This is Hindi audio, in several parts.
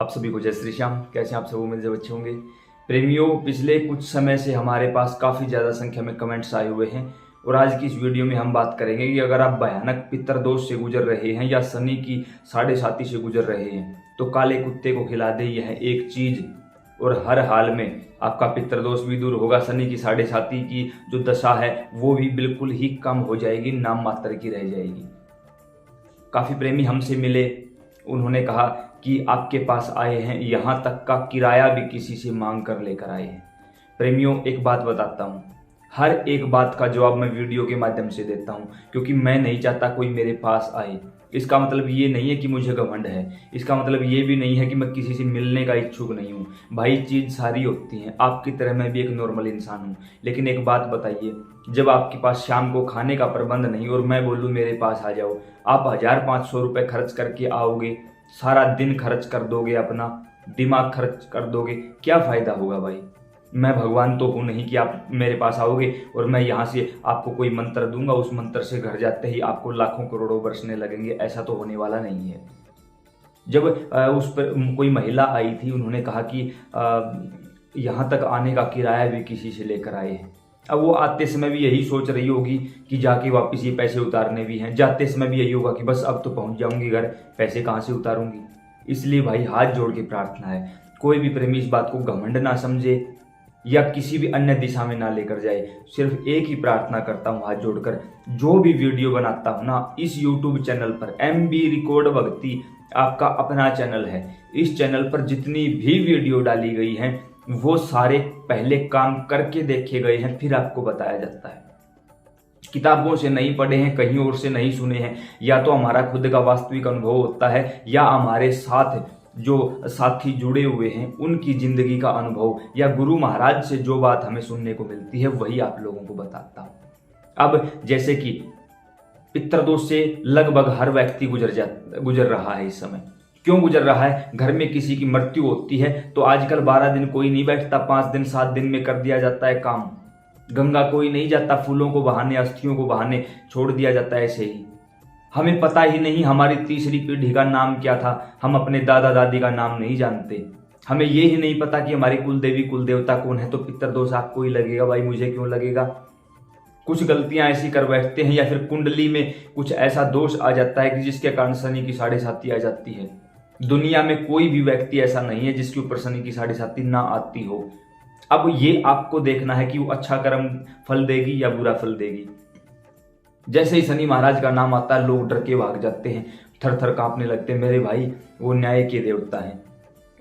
आप सभी को जय श्री श्याम। कैसे आप सब उम्मीद अच्छे होंगे। प्रेमियों, पिछले कुछ समय से हमारे पास काफ़ी ज़्यादा संख्या में कमेंट्स आए हुए हैं और आज की इस वीडियो में हम बात करेंगे कि अगर आप भयानक पितृदोष से गुजर रहे हैं या शनि की साढ़े साती से गुजर रहे हैं तो काले कुत्ते को खिला दे, यह एक चीज़ और हर हाल में आपका पितृदोष भी दूर होगा। शनि की साढ़े साती की जो दशा है वो भी बिल्कुल ही कम हो जाएगी, नाम मात्र की रह जाएगी। काफ़ी प्रेमी हमसे मिले, उन्होंने कहा कि आपके पास आए हैं, यहाँ तक का किराया भी किसी से मांग कर लेकर आए हैं। प्रेमियों, एक बात बताता हूँ, हर एक बात का जवाब मैं वीडियो के माध्यम से देता हूँ क्योंकि मैं नहीं चाहता कोई मेरे पास आए। इसका मतलब ये नहीं है कि मुझे घमंड है, इसका मतलब ये भी नहीं है कि मैं किसी से मिलने का इच्छुक नहीं हूँ। भाई, चीज़ सारी होती हैं, आपकी तरह मैं भी एक नॉर्मल इंसान हूँ। लेकिन एक बात बताइए, जब आपके पास शाम को खाने का प्रबंध नहीं और मैं बोलूँ मेरे पास आ जाओ, आप 1500 रुपये खर्च करके आओगे, सारा दिन खर्च कर दोगे, अपना दिमाग खर्च कर दोगे, क्या फ़ायदा होगा भाई। मैं भगवान तो हूँ नहीं कि आप मेरे पास आओगे और मैं यहाँ से आपको कोई मंत्र दूंगा, उस मंत्र से घर जाते ही आपको लाखों करोड़ों बरसने लगेंगे, ऐसा तो होने वाला नहीं है। जब उस पर कोई महिला आई थी, उन्होंने कहा कि यहाँ तक आने का किराया भी किसी से लेकर आए हैं। अब वो आते समय भी यही सोच रही होगी कि जाके वापस ये पैसे उतारने भी हैं, जाते समय भी यही होगा कि बस अब तो पहुँच जाऊँगी घर, पैसे कहाँ से उतारूँगी। इसलिए भाई, हाथ जोड़ के प्रार्थना है, कोई भी प्रेमी इस बात को घमंड ना समझे या किसी भी अन्य दिशा में ना लेकर जाए। सिर्फ एक ही प्रार्थना करता हूँ हाथ जोड़कर, जो भी वीडियो बनाता हूँ ना इस YouTube चैनल पर, MB रिकॉर्ड भक्ति आपका अपना चैनल है, इस चैनल पर जितनी भी वीडियो डाली गई हैं वो सारे पहले काम करके देखे गए हैं, फिर आपको बताया जाता है। किताबों से नहीं पढ़े हैं, कहीं और से नहीं सुने हैं, या तो हमारा खुद का वास्तविक अनुभव होता है या हमारे साथ जो साथी जुड़े हुए हैं उनकी जिंदगी का अनुभव या गुरु महाराज से जो बात हमें सुनने को मिलती है वही आप लोगों को बताता हूँ। अब जैसे कि पितृदोष से लगभग हर व्यक्ति गुजर रहा है इस समय। क्यों गुजर रहा है? घर में किसी की मृत्यु होती है तो आजकल 12 दिन कोई नहीं बैठता, 5 दिन 7 दिन में कर दिया जाता है काम। गंगा कोई नहीं जाता, फूलों को बहाने, अस्थियों को बहाने छोड़ दिया जाता है ऐसे ही। हमें पता ही नहीं हमारी तीसरी पीढ़ी का नाम क्या था, हम अपने दादा दादी का नाम नहीं जानते। हमें ये ही नहीं पता कि हमारी कुल देवी कुल देवता कौन है। तो पितृदोष आपको ही लगेगा भाई, मुझे क्यों लगेगा। कुछ गलतियां ऐसी कर बैठते हैं या फिर कुंडली में कुछ ऐसा दोष आ जाता है कि जिसके कारण शनि की साढ़े साती आ जाती है। दुनिया में कोई भी व्यक्ति ऐसा नहीं है जिसके ऊपर शनि की साढ़े साती ना आती हो। अब ये आपको देखना है कि वो अच्छा कर्म फल देगी या बुरा फल देगी। जैसे ही शनि महाराज का नाम आता है लोग डर के भाग जाते हैं, थर थर कांपने लगते हैं। मेरे भाई, वो न्याय के देवता हैं,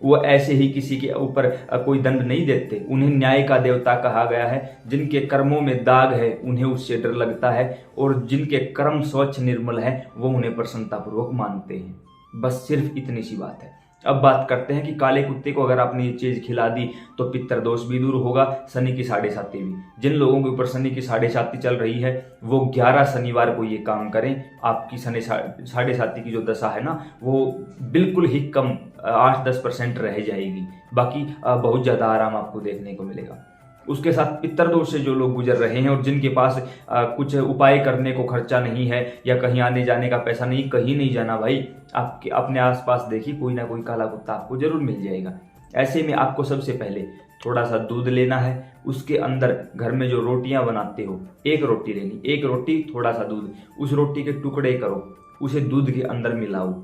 वो ऐसे ही किसी के ऊपर कोई दंड नहीं देते, उन्हें न्याय का देवता कहा गया है। जिनके कर्मों में दाग है उन्हें उससे डर लगता है और जिनके कर्म स्वच्छ निर्मल है वो उन्हें प्रसन्नतापूर्वक मानते हैं। बस सिर्फ इतनी सी बात है। अब बात करते हैं कि काले कुत्ते को अगर आपने ये चीज़ खिला दी तो पितृदोष भी दूर होगा, शनि की साढ़े साती भी। जिन लोगों के ऊपर शनि की साढ़े साती चल रही है वो 11 शनिवार को ये काम करें, आपकी शनि साढ़े साती की जो दशा है ना वो बिल्कुल ही कम 8-10% रह जाएगी, बाकी बहुत ज़्यादा आराम आपको देखने को मिलेगा। उसके साथ पितृदोष से जो लोग गुजर रहे हैं और जिनके पास कुछ उपाय करने को खर्चा नहीं है या कहीं आने जाने का पैसा नहीं, कहीं नहीं जाना भाई, आपके अपने आसपास देखिए कोई ना कोई काला कुत्ता आपको जरूर मिल जाएगा। ऐसे में आपको सबसे पहले थोड़ा सा दूध लेना है, उसके अंदर घर में जो रोटियां बनाते हो, एक रोटी लेनी, एक रोटी थोड़ा सा दूध, उस रोटी के टुकड़े करो, उसे दूध के अंदर मिलाओ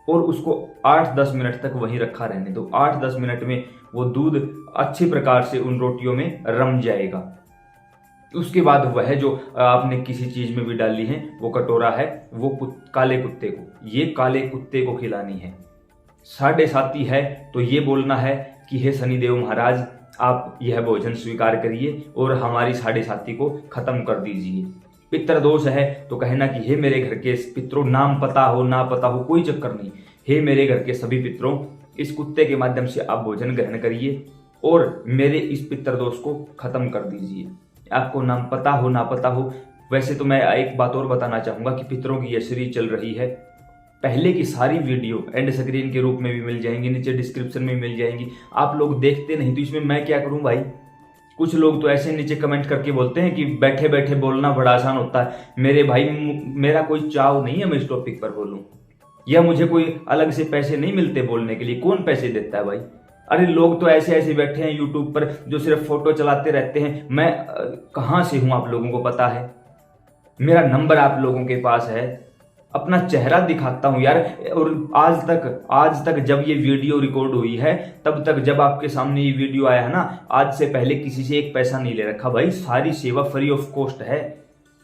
और उसको 8-10 मिनट तक वहीं रखा रहने दो। 8-10 मिनट में वो दूध अच्छी प्रकार से उन रोटियों में रम जाएगा। उसके बाद वह जो आपने किसी चीज में भी डाली है वो कटोरा है, वो काले कुत्ते को, ये काले कुत्ते को खिलानी है। साढ़े साती है तो ये बोलना है कि हे शनिदेव महाराज, आप यह भोजन स्वीकार करिए और हमारी साढ़े साती को खत्म कर दीजिए। पितृदोष है तो कहना कि हे मेरे घर के पितरों, नाम पता हो ना पता हो कोई चक्कर नहीं, हे मेरे घर के सभी पितरों, इस कुत्ते के माध्यम से आप भोजन ग्रहण करिए और मेरे इस पितृदोष को खत्म कर दीजिए। आपको नाम पता हो ना पता हो। वैसे तो मैं एक बात और बताना चाहूंगा कि पितरों की यह सीरीज चल रही है, पहले की सारी वीडियो एंड स्क्रीन के रूप में भी मिल जाएंगी, नीचे डिस्क्रिप्शन में मिल जाएंगी। आप लोग देखते नहीं तो इसमें मैं क्या करूं भाई। कुछ लोग तो ऐसे नीचे कमेंट करके बोलते हैं कि बैठे बैठे बोलना बड़ा आसान होता है। मेरे भाई, मेरा कोई चाव नहीं है मैं इस टॉपिक पर बोलूं। या मुझे कोई अलग से पैसे नहीं मिलते बोलने के लिए? कौन पैसे देता है भाई? अरे लोग तो ऐसे ऐसे बैठे हैं यूट्यूब पर जो सिर्फ फोटो चलाते रहते हैं। मैं कहाँ से हूं आप लोगों को पता है, मेरा नंबर आप लोगों के पास है, अपना चेहरा दिखाता हूं यार। और आज तक जब ये वीडियो रिकॉर्ड हुई है, तब तक जब आपके सामने ये वीडियो आया है ना, आज से पहले किसी से एक पैसा नहीं ले रखा भाई। सारी सेवा फ्री ऑफ कॉस्ट है।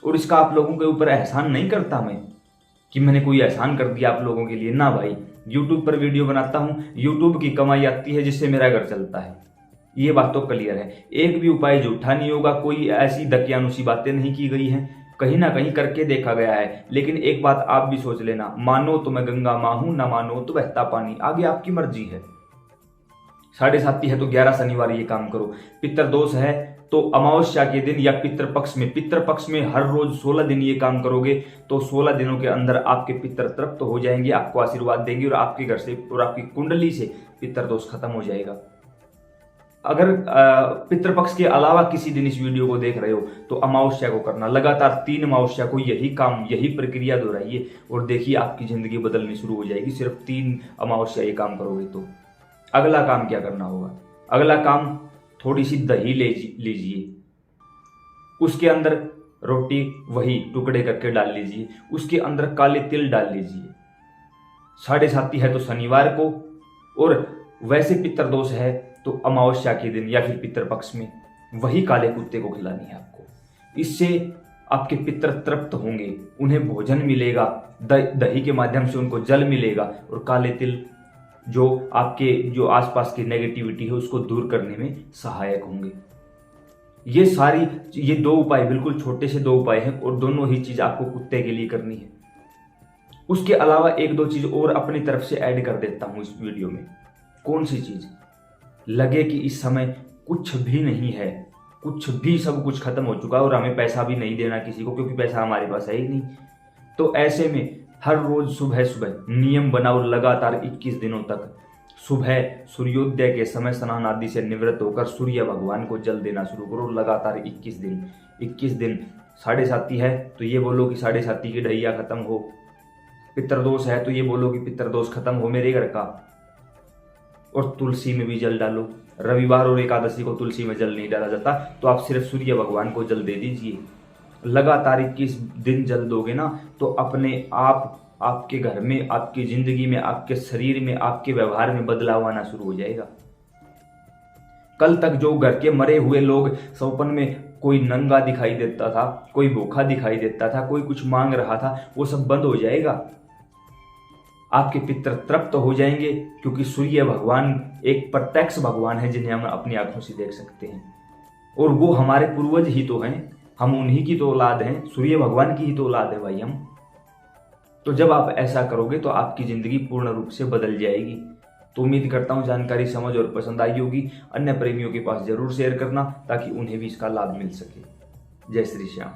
और इसका आप लोगों के ऊपर एहसान नहीं करता मैं कि मैंने कोई एहसान कर दिया आप लोगों के लिए, ना भाई। यूट्यूब पर वीडियो बनाता हूं, यूट्यूब की कमाई आती है जिससे मेरा घर चलता है, ये बात तो क्लियर है। एक भी उपाय झूठा नहीं होगा, कोई ऐसी दकियानुसी बातें नहीं की गई हैं, कहीं ना कहीं करके देखा गया है। लेकिन एक बात आप भी सोच लेना, मानो तो मैं गंगा मां हूं, ना मानो तो बहता पानी, आगे आपकी मर्जी है। 7.5 है तो 11 शनिवार ये काम करो। पितृदोष है तो अमावस्या के दिन या पितृपक्ष में हर रोज 16 दिन ये काम करोगे तो 16 दिनों के अंदर आपके पितृ तृप्त तो हो जाएंगे, आपको आशीर्वाद देंगे और आपके घर से और आपकी कुंडली से पितृदोष खत्म हो जाएगा। अगर पितृपक्ष के अलावा किसी दिन इस वीडियो को देख रहे हो तो अमावस्या को करना, लगातार 3 अमावस्या को यही काम, यही प्रक्रिया दोहराइए और देखिए आपकी जिंदगी बदलनी शुरू हो जाएगी। सिर्फ 3 अमावस्या ये काम करोगे तो। अगला काम क्या करना होगा? अगला काम, थोड़ी सी दही लीजिए, उसके अंदर रोटी वही टुकड़े करके डाल लीजिए, उसके अंदर काले तिल डाल लीजिए। 7.5 है तो शनिवार को, और वैसे पितृदोष है तो अमावस्या के दिन या फिर पितृपक्ष में वही काले कुत्ते को खिलानी है आपको। इससे आपके पितृ तृप्त होंगे, उन्हें भोजन मिलेगा, दही के माध्यम से उनको जल मिलेगा, और काले तिल जो आपके जो आसपास की नेगेटिविटी है उसको दूर करने में सहायक होंगे। ये 2 उपाय, बिल्कुल छोटे से 2 उपाय हैं और दोनों ही चीज आपको कुत्ते के लिए करनी है। उसके अलावा 1-2 चीज और अपनी तरफ से ऐड कर देता हूं इस वीडियो में। कौन सी चीज? लगे कि इस समय कुछ भी नहीं है, कुछ भी, सब कुछ खत्म हो चुका है और हमें पैसा भी नहीं देना किसी को, क्योंकि पैसा हमारे पास है ही नहीं। तो ऐसे में हर रोज सुबह सुबह नियम बनाओ, लगातार 21 दिनों तक सुबह सूर्योदय के समय स्नान आदि से निवृत्त होकर सूर्य भगवान को जल देना शुरू करो। लगातार 21 दिन। 7.5 है तो ये बोलो कि 7.5 की ढैया खत्म हो। पितृदोष है तो ये बोलो कि पितृदोष खत्म हो मेरे घर का। और तुलसी में भी जल डालो। रविवार और एकादशी को तुलसी में जल नहीं डाला जाता, तो आप सिर्फ सूर्य भगवान को जल दे दीजिए। लगातार 21 दिन जल दोगे ना तो अपने आप आपके घर में, आपकी जिंदगी में, आपके शरीर में, आपके व्यवहार में बदलाव आना शुरू हो जाएगा। कल तक जो घर के मरे हुए लोग सपन में कोई नंगा दिखाई देता था, कोई भूखा दिखाई देता था, कोई कुछ मांग रहा था, वो सब बंद हो जाएगा। आपके पितृ तृप्त हो जाएंगे, क्योंकि सूर्य भगवान एक प्रत्यक्ष भगवान है जिन्हें हम अपनी आंखों से देख सकते हैं, और वो हमारे पूर्वज ही तो हैं, हम उन्हीं की तो औलाद हैं, सूर्य भगवान की ही तो औलाद है भाई हम। तो जब आप ऐसा करोगे तो आपकी जिंदगी पूर्ण रूप से बदल जाएगी। तो उम्मीद करता हूं जानकारी समझ और पसंद आई होगी। अन्य प्रेमियों के पास जरूर शेयर करना ताकि उन्हें भी इसका लाभ मिल सके। जय श्री श्याम।